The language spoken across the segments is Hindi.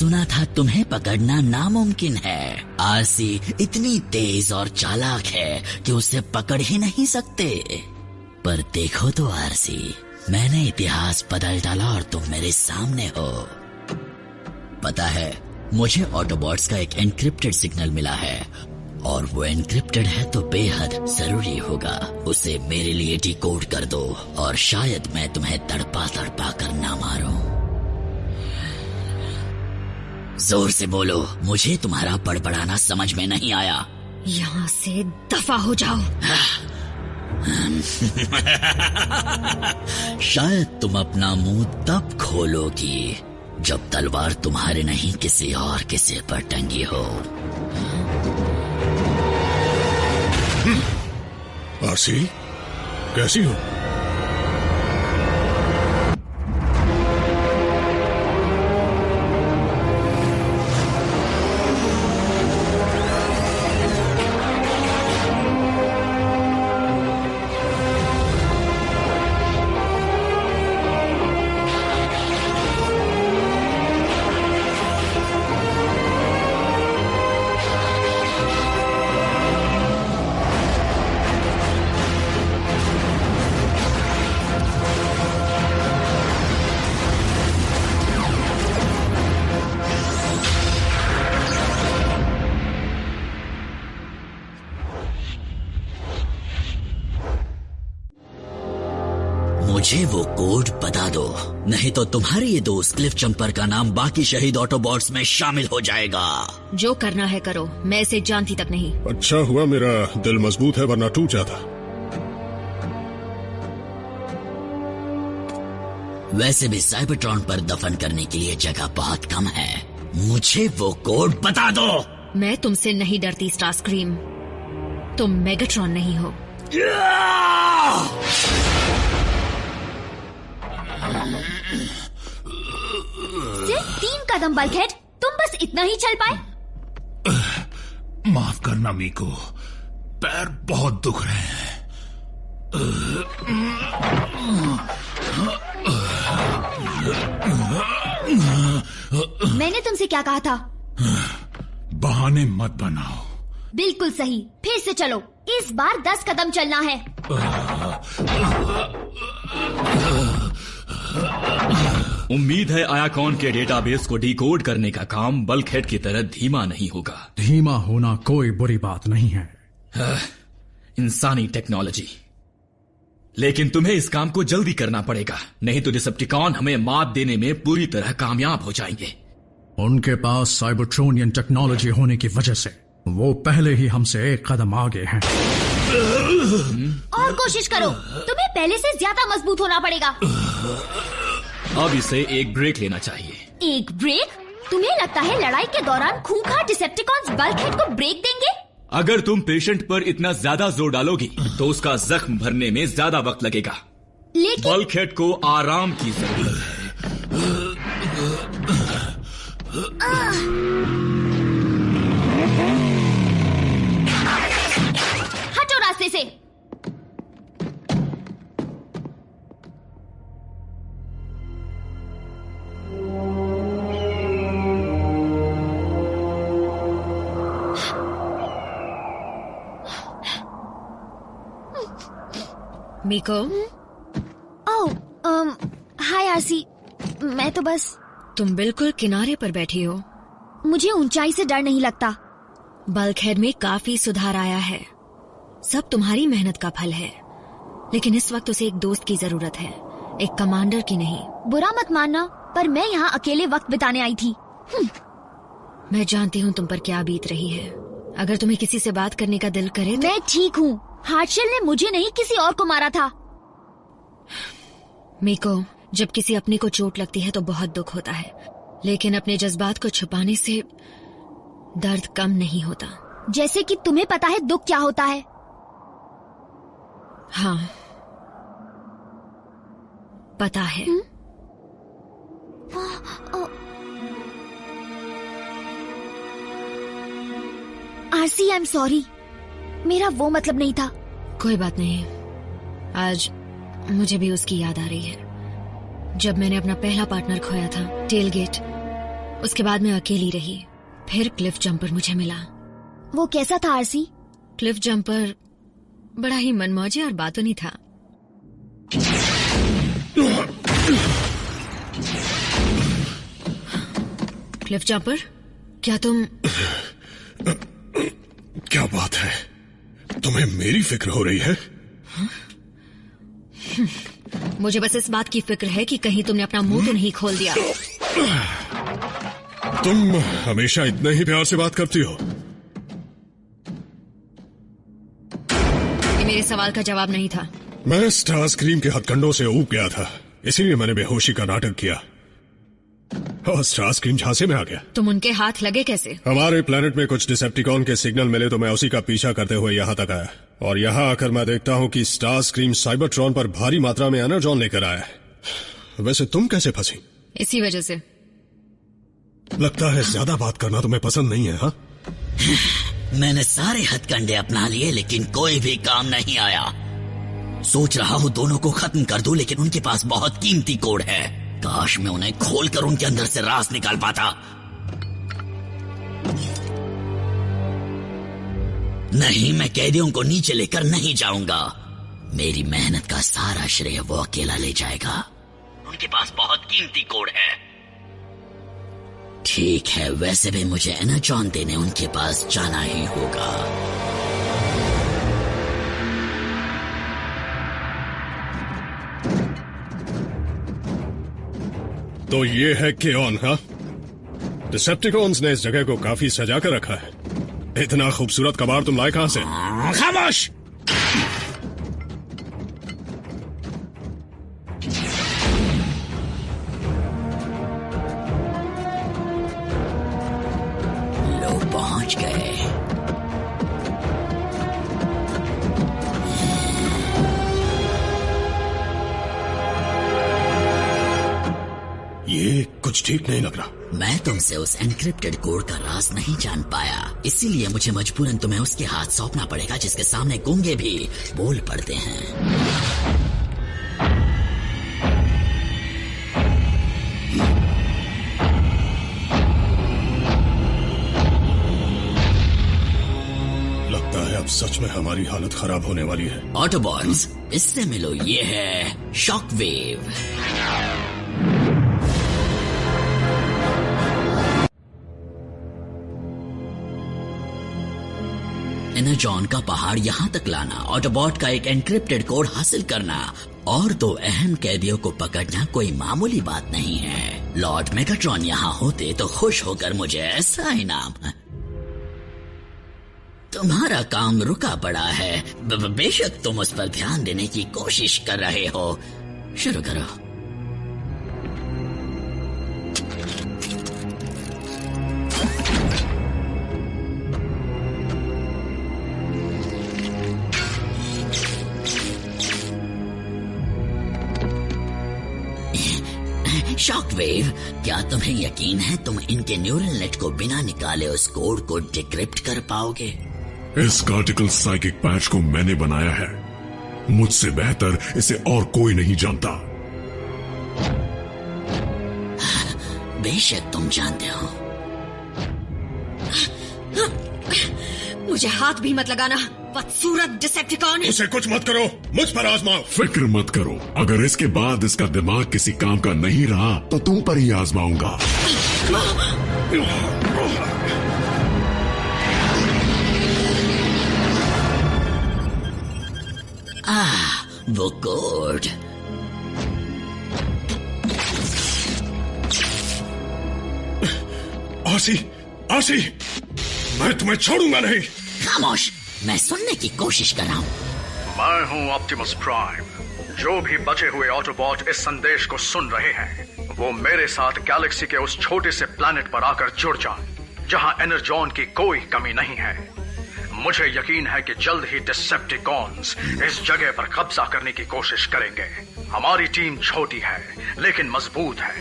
सुना था तुम्हें पकड़ना नामुमकिन है। आरसी इतनी तेज और चालाक है कि उसे पकड़ ही नहीं सकते। पर देखो तो आरसी, मैंने इतिहास बदल डाला और तुम मेरे सामने हो। पता है, मुझे ऑटोबॉट्स का एक एन्क्रिप्टेड सिग्नल मिला है, और वो एन्क्रिप्टेड है तो बेहद जरूरी होगा। उसे मेरे लिए डिकोड कर दो और शायद मैं तुम्हें तड़पा तड़पा कर ना मारूं। जोर से बोलो, मुझे तुम्हारा बड़बड़ाना समझ में नहीं आया। यहाँ से दफा हो जाओ। शायद तुम अपना मुंह तब खोलोगी जब तलवार तुम्हारे नहीं किसी और के सिर पर टंगी हो। आरसी, कैसी हो? मुझे वो कोड बता दो, नहीं तो तुम्हारे ये दोस्त क्लिफ जंपर का नाम बाकी शहीद ऑटोबॉट्स में शामिल हो जाएगा। जो करना है करो, मैं इसे जानती तक नहीं। अच्छा हुआ मेरा दिल मजबूत है, वरना टूट जाता। वैसे भी साइबरट्रॉन पर दफन करने के लिए जगह बहुत कम है। मुझे वो कोड बता दो। मैं तुमसे नहीं डरती स्टारस्क्रीम, तुम मेगाट्रॉन नहीं हो। सिर्फ 3 कदम बल्कहेड, तुम बस इतना ही चल पाए। माफ करना मीको, पैर बहुत दुख रहे हैं। मैंने तुमसे क्या कहा था? बहाने मत बनाओ। बिल्कुल सही, फिर से चलो। इस बार 10 कदम चलना है। उम्मीद है आयाकॉन के डेटाबेस को डिकोड करने का काम बल्कहेड की तरह धीमा नहीं होगा। धीमा होना कोई बुरी बात नहीं है। इंसानी टेक्नोलॉजी, लेकिन तुम्हें इस काम को जल्दी करना पड़ेगा, नहीं तो डिसेप्टिकॉन हमें मात देने में पूरी तरह कामयाब हो जाएंगे। उनके पास साइबरट्रोनियन टेक्नोलॉजी होने की वजह से वो पहले ही हमसे एक कदम आगे हैं। और कोशिश करो, तुम्हें पहले से ज्यादा मजबूत होना पड़ेगा। अब इसे एक ब्रेक लेना चाहिए। एक ब्रेक? तुम्हें लगता है लड़ाई के दौरान खूंखार डिसेप्टिकॉन्स बल्कहेड को ब्रेक देंगे? अगर तुम पेशेंट पर इतना ज्यादा जोर डालोगी तो उसका जख्म भरने में ज्यादा वक्त लगेगा। लेकिन बल्कहेड को आराम की जरूरत है। हटो रास्ते से। मीको। ओह, हाय आरसी। मैं तो बस। तुम बिल्कुल किनारे पर बैठी हो। मुझे ऊंचाई से डर नहीं लगता। बल्कहेड में काफी सुधार आया है, सब तुम्हारी मेहनत का फल है। लेकिन इस वक्त उसे एक दोस्त की जरूरत है, एक कमांडर की नहीं। बुरा मत मानना, पर मैं यहाँ अकेले वक्त बिताने आई थी। मैं जानती हूँ तुम पर क्या बीत रही है। अगर तुम्हें किसी से बात करने का दिल करे तो... मैं ठीक हूँ। हार्टशेल ने मुझे नहीं किसी और को मारा था। मीको, जब किसी अपने को चोट लगती है तो बहुत दुख होता है, लेकिन अपने जज्बात को छुपाने से दर्द कम नहीं होता। जैसे कि तुम्हें पता है दुख क्या होता है। हाँ, पता है। RC, I am sorry. मेरा वो मतलब नहीं था। कोई बात नहीं। आज मुझे भी उसकी याद आ रही है, जब मैंने अपना पहला पार्टनर खोया था, टेलगेट। उसके बाद मैं अकेली रही। फिर क्लिफ जंपर मुझे मिला। वो कैसा था आरसी? क्लिफ जंपर बड़ा ही मनमौजी और बातूनी था। क्लिफ जंपर, क्या तुम... क्या बात है, तुम्हें मेरी फिक्र हो रही है? मुझे बस इस बात की फिक्र है कि कहीं तुमने अपना मुंह तो नहीं खोल दिया। तुम हमेशा इतना ही प्यार से बात करती हो। ये मेरे सवाल का जवाब नहीं था। मैं स्टार स्क्रीम के हथकंडों से ऊब गया था, इसीलिए मैंने बेहोशी का नाटक किया और स्टार स्क्रीम झांसे में आ गया। तुम उनके हाथ लगे कैसे? हमारे प्लेनेट में कुछ डिसेप्टिकॉन के सिग्नल मिले तो मैं उसी का पीछा करते हुए यहाँ तक आया, और यहाँ आकर मैं देखता हूँ कि स्टार स्क्रीम साइबरट्रॉन पर भारी मात्रा में एनर्जॉन लेकर आया है। वैसे तुम कैसे फंसी? इसी वजह से। लगता है ज्यादा बात करना तुम्हें पसंद नहीं है। हाँ, मैंने सारे हथकंडे अपना लिए लेकिन कोई भी काम नहीं आया। सोच रहा हूँ दोनों को खत्म कर दूं, लेकिन उनके पास बहुत कीमती कोड है। काश मैं उन्हें खोलकर उनके अंदर से राज निकाल पाता। नहीं, मैं कैदियों को नीचे लेकर नहीं जाऊंगा। मेरी मेहनत का सारा श्रेय वो अकेला ले जाएगा। उनके पास बहुत कीमती कोड है। ठीक है, वैसे भी मुझे एनर्जॉन देने उनके पास जाना ही होगा। तो ये है केऑन। हाँ, डिसेप्टिकॉन्स ने इस जगह को काफी सजा कर रखा है। इतना खूबसूरत कबाड़ तुम लाए कहां से? खामोश! लो, पहुंच गए। ये कुछ ठीक नहीं लग रहा। मैं तुमसे उस एनक्रिप्टेड कोड का राज नहीं जान पाया, इसीलिए मुझे मजबूरन तुम्हें उसके हाथ सौंपना पड़ेगा, जिसके सामने गूंगे भी बोल पड़ते हैं। लगता है अब सच में हमारी हालत खराब होने वाली है। ऑटोबॉट्स, इससे मिलो, ये है शॉकवेव। एनर्जॉन का पहाड़ यहां तक लाना, ऑटोबॉट का एक एनक्रिप्टेड कोड हासिल करना और दो अहम कैदियों को पकड़ना कोई मामूली बात नहीं है। लॉर्ड मेगाट्रॉन यहां होते तो खुश होकर मुझे ऐसा इनाम। तुम्हारा काम रुका पड़ा है। बेशक तुम उस पर ध्यान देने की कोशिश कर रहे हो। शुरू करो। शॉकवेव, क्या तुम्हें यकीन है तुम इनके न्यूरल नेट को बिना निकाले उस कोड को डिक्रिप्ट कर पाओगे? इस कार्टिकल साइकिक पैच को मैंने बनाया है। मुझसे बेहतर इसे और कोई नहीं जानता। बेशक तुम जानते हो। मुझे हाथ भी मत लगाना, बदसूरत डिसेप्टिकॉन। उसे कुछ मत करो, मुझ पर आजमाओ। फिक्र मत करो, अगर इसके बाद इसका दिमाग किसी काम का नहीं रहा तो तुम पर ही आजमाऊंगा। वो कोड। आसी, आसी, मैं तुम्हें छोड़ूंगा नहीं। खामोश, मैं सुनने की कोशिश कर रहा हूँ। मैं हूँ ऑप्टिमस प्राइम। जो भी बचे हुए ऑटोबॉट इस संदेश को सुन रहे हैं, वो मेरे साथ गैलेक्सी के उस छोटे से प्लैनेट पर आकर जुड़ जाएं, जहाँ एनर्जॉन की कोई कमी नहीं है। मुझे यकीन है कि जल्द ही डिसेप्टिकॉन्स इस जगह पर कब्जा करने की कोशिश करेंगे। हमारी टीम छोटी है लेकिन मजबूत है।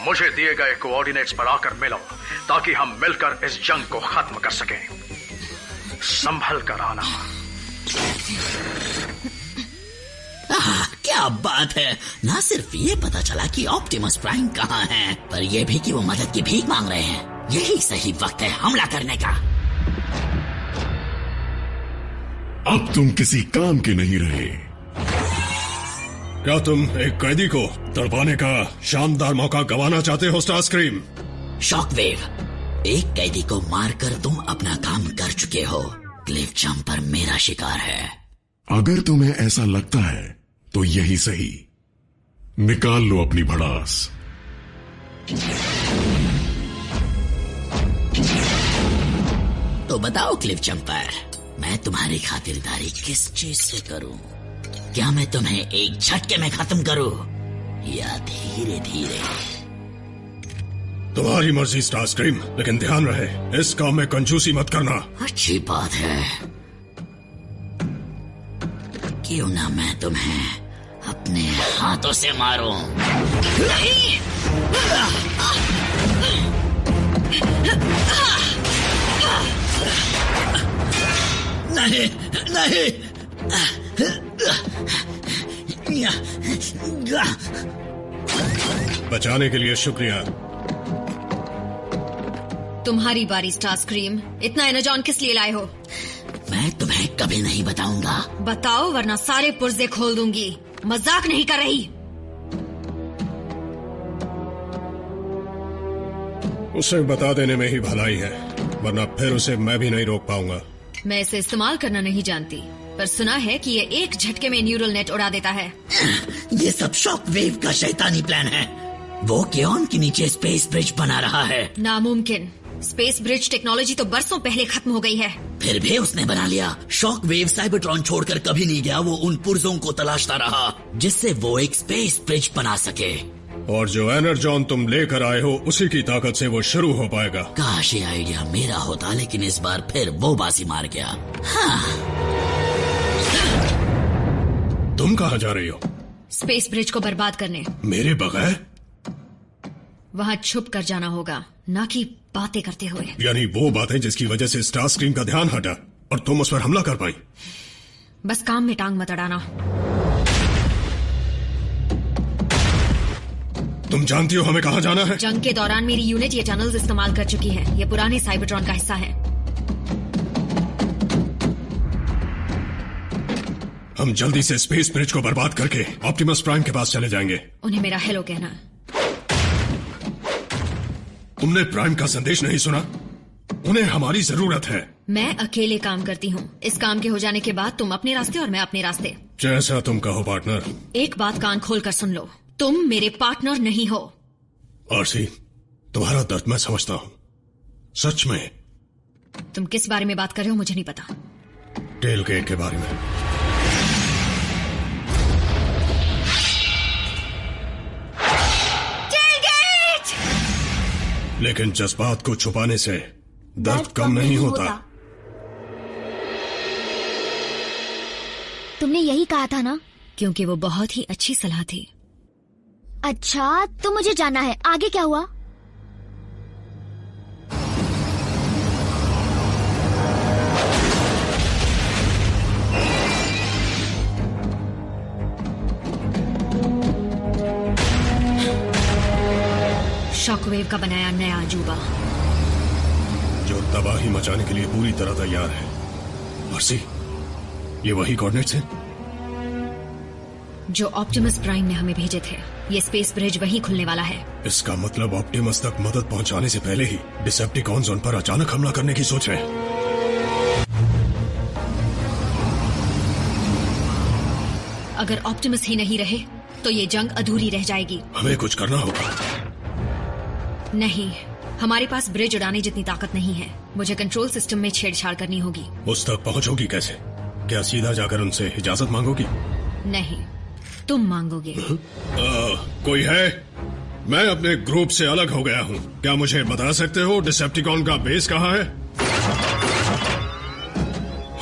मुझे दिए गए कोऑर्डिनेट्स पर आकर मिलो ताकि हम मिलकर इस जंग को खत्म कर सकें। संभल कर आना। क्या बात है। ना सिर्फ ये पता चला कि ऑप्टिमस प्राइम कहाँ है, पर यह भी कि वो मदद की भीख मांग रहे हैं। यही सही वक्त है हमला करने का। अब तुम किसी काम के नहीं रहे। क्या तुम एक कैदी को तड़पाने का शानदार मौका गंवाना चाहते हो स्टारस्क्रीम? शॉकवेव, एक कैदी को मारकर तुम अपना काम कर चुके हो। क्लिफ जंपर मेरा शिकार है। अगर तुम्हें ऐसा लगता है तो यही सही। निकाल लो अपनी भड़ास। तो बताओ क्लिफ जंपर, मैं तुम्हारी खातिरदारी किस चीज से करूं? क्या मैं तुम्हें एक झटके में खत्म करूं या धीरे धीरे? तुम्हारी मर्जी स्टारस्क्रीम, लेकिन ध्यान रहे इस काम में कंजूसी मत करना। अच्छी बात है। क्यों ना मैं तुम्हें अपने हाथों से मारूं? नहीं! नहीं, नहीं! बचाने के लिए शुक्रिया। तुम्हारी बारी स्टारस्क्रीम। इतना एनर्जॉन किस लिए लाए हो? मैं तुम्हें कभी नहीं बताऊंगा। बताओ वरना सारे पुर्जे खोल दूंगी। मजाक नहीं कर रही। उसे बता देने में ही भलाई है, वरना फिर उसे मैं भी नहीं रोक पाऊंगा। मैं इसे इस्तेमाल करना नहीं जानती, पर सुना है कि ये एक झटके में न्यूरल नेट उड़ा देता है। ये सब शॉक वेव का शैतानी प्लान है। वो केओन के नीचे स्पेस ब्रिज बना रहा है। नामुमकिन। स्पेस ब्रिज टेक्नोलॉजी तो बरसों पहले खत्म हो गई है। फिर भी उसने बना लिया। शॉक वेव साइबरट्रॉन छोड़कर कभी नहीं गया। वो उन पुर्जों को तलाशता रहा जिससे वो एक स्पेस ब्रिज बना सके। और जो एनर्जॉन तुम लेकर आए हो उसी की ताकत से वो शुरू हो पाएगा। काश ये आइडिया मेरा होता, लेकिन इस बार फिर वो बाजी मार गया। हाँ। तुम कहाँ जा रही हो? स्पेस ब्रिज को बर्बाद करने। मेरे बगैर? वहाँ छुप कर जाना होगा, ना कि बातें करते हुए। यानी वो बातें जिसकी वजह से स्टारस्क्रीम का ध्यान हटा और तुम उस पर हमला कर पाई। बस काम में टांग मत अड़ाना। तुम जानती हो हमें कहाँ जाना है? जंग के दौरान मेरी यूनिट ये टनल्स इस्तेमाल कर चुकी है। ये पुराने साइबरट्रॉन का हिस्सा है। हम जल्दी से स्पेस ब्रिज को बर्बाद करके ऑप्टिमस प्राइम के पास चले जाएंगे। उन्हें मेरा हेलो कहना। तुमने प्राइम का संदेश नहीं सुना? उन्हें हमारी जरूरत है। मैं अकेले काम करती हूँ। इस काम के हो जाने के बाद तुम अपने रास्ते और मैं अपने रास्ते। जैसा तुम कहो पार्टनर। एक बात कान खोल कर सुन लो, तुम मेरे पार्टनर नहीं हो। आरसी, तुम्हारा दर्द मैं समझता हूँ। सच में। तुम किस बारे में बात कर रहे हो मुझे नहीं पता। टेलगेट के बारे में। टेलगेट! लेकिन जज्बात को छुपाने से दर्द कम नहीं होता। तुमने यही कहा था ना? क्योंकि वो बहुत ही अच्छी सलाह थी। अच्छा, तो मुझे जाना है। आगे क्या हुआ? शॉकवेव का बनाया नया अजूबा जो तबाही मचाने के लिए पूरी तरह तैयार है। आरसी, ये वही कोऑर्डिनेट्स हैं जो ऑप्टिमस प्राइम ने हमें भेजे थे। ये स्पेस ब्रिज वहीं खुलने वाला है। इसका मतलब ऑप्टिमस तक मदद पहुंचाने से पहले ही डिसेप्टिकॉन्स उन पर अचानक हमला करने की सोच रहे हैं। अगर ऑप्टिमस ही नहीं रहे तो ये जंग अधूरी रह जाएगी। हमें कुछ करना होगा। नहीं, हमारे पास ब्रिज उड़ाने जितनी ताकत नहीं है। मुझे कंट्रोल सिस्टम में छेड़छाड़ करनी होगी। उस तक पहुंचोगी कैसे? क्या सीधा जाकर उनसे इजाजत मांगोगी? नहीं, तुम मांगोगे। कोई है? मैं अपने ग्रुप से अलग हो गया हूँ। क्या मुझे बता सकते हो डिसेप्टिकॉन का बेस कहाँ है?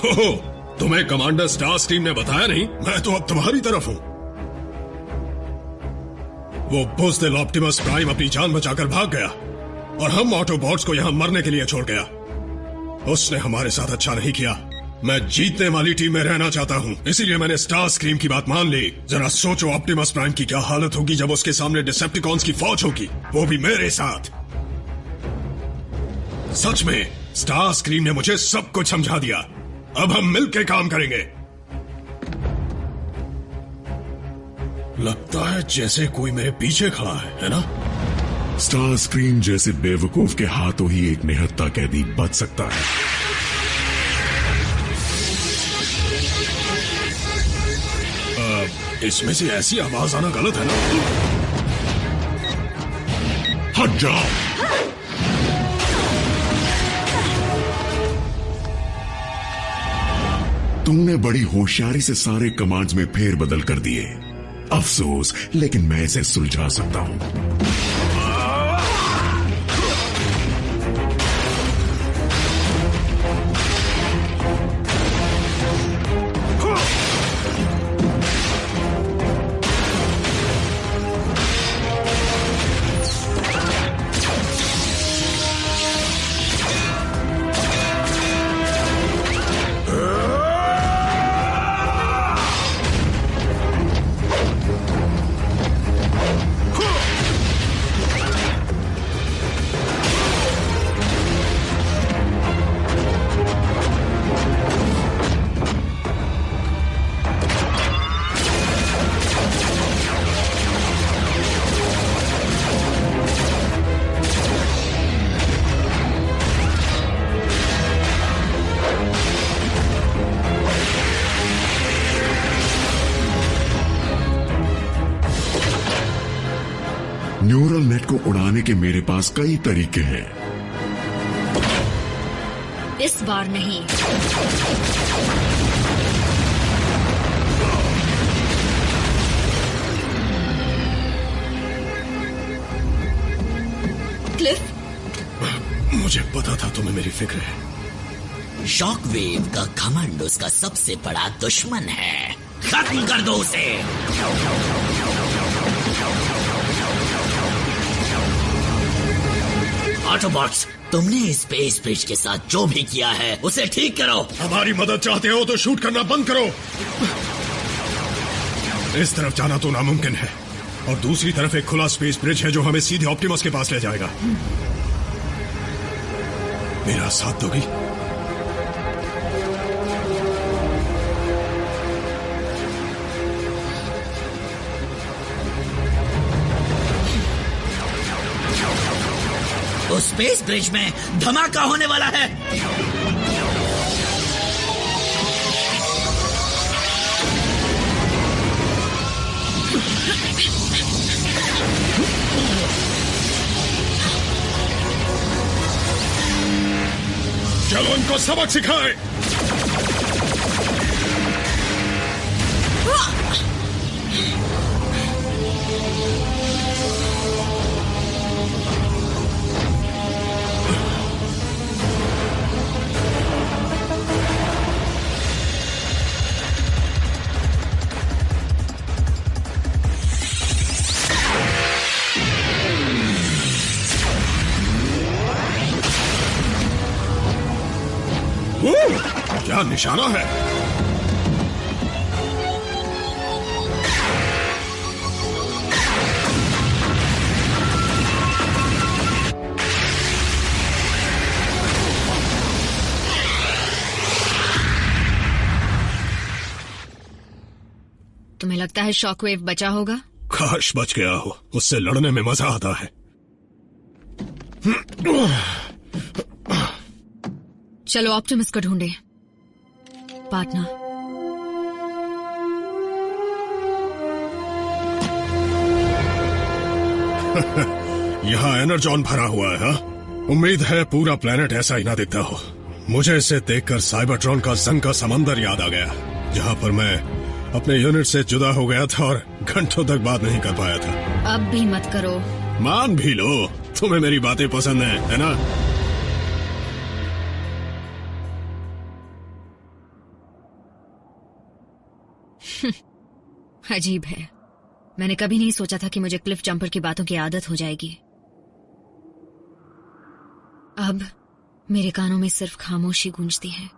हो, तुम्हें कमांडर स्टारस्क्रीम ने बताया नहीं? मैं तो अब तुम्हारी तरफ हूँ। वो बुज़दिल ऑप्टिमस प्राइम अपनी जान बचाकर भाग गया और हम ऑटोबॉट्स को यहाँ मरने के लिए छोड़ गया। उसने हमारे साथ अच्छा नहीं किया। मैं जीतने वाली टीम में रहना चाहता हूँ, इसीलिए मैंने स्टार स्क्रीम की बात मान ली। जरा सोचो ऑप्टिमस प्राइम की क्या हालत होगी जब उसके सामने डिसेप्टिकॉन्स की फौज होगी, वो भी मेरे साथ। सच में स्टार स्क्रीम ने मुझे सब कुछ समझा दिया। अब हम मिलकर काम करेंगे। लगता है जैसे कोई मेरे पीछे खड़ा है ना? स्टार स्क्रीम जैसे बेवकूफ के हाथों ही एक निहत्था कैदी बच सकता है। इसमें से ऐसी आवाज आना गलत है ना? हट जाओ। तुमने बड़ी होशियारी से सारे कमांड्स में फेरबदल कर दिए। अफसोस, लेकिन मैं इसे सुलझा सकता हूं। न्यूरल नेट को उड़ाने के मेरे पास कई तरीके हैं। इस बार नहीं। क्लिफ, मुझे पता था तुम्हें मेरी फिक्र है। शॉकवेव का घमंड उसका सबसे बड़ा दुश्मन है। खत्म कर दो उसे। ऑटोबॉट्स, तुमने स्पेस ब्रिज के साथ जो भी किया है उसे ठीक करो। हमारी मदद चाहते हो तो शूट करना बंद करो। इस तरफ जाना तो नामुमकिन है, और दूसरी तरफ एक खुला स्पेस ब्रिज है जो हमें सीधे ऑप्टिमस के पास ले जाएगा। मेरा साथ दोगी? उस स्पेस ब्रिज में धमाका होने वाला है। चलो इनको सबक सिखाएं। क्या निशाना है? तुम्हें लगता है शॉकवेव बचा होगा? काश बच गया हो, उससे लड़ने में मजा आता है। चलो ऑप्टिमस को ढूंढे। पार्टनर, यहाँ एनर्जॉन भरा हुआ है। हा? उम्मीद है पूरा प्लेनेट ऐसा ही ना दिखता हो। मुझे इसे देखकर साइबरट्रॉन का जंग का समंदर याद आ गया, जहाँ पर मैं अपने यूनिट से जुदा हो गया था और घंटों तक बात नहीं कर पाया था। अब भी मत करो। मान भी लो, तुम्हें मेरी बातें पसंद है ना? अजीब है, मैंने कभी नहीं सोचा था कि मुझे क्लिफ जंपर की बातों की आदत हो जाएगी। अब मेरे कानों में सिर्फ खामोशी गूंजती है।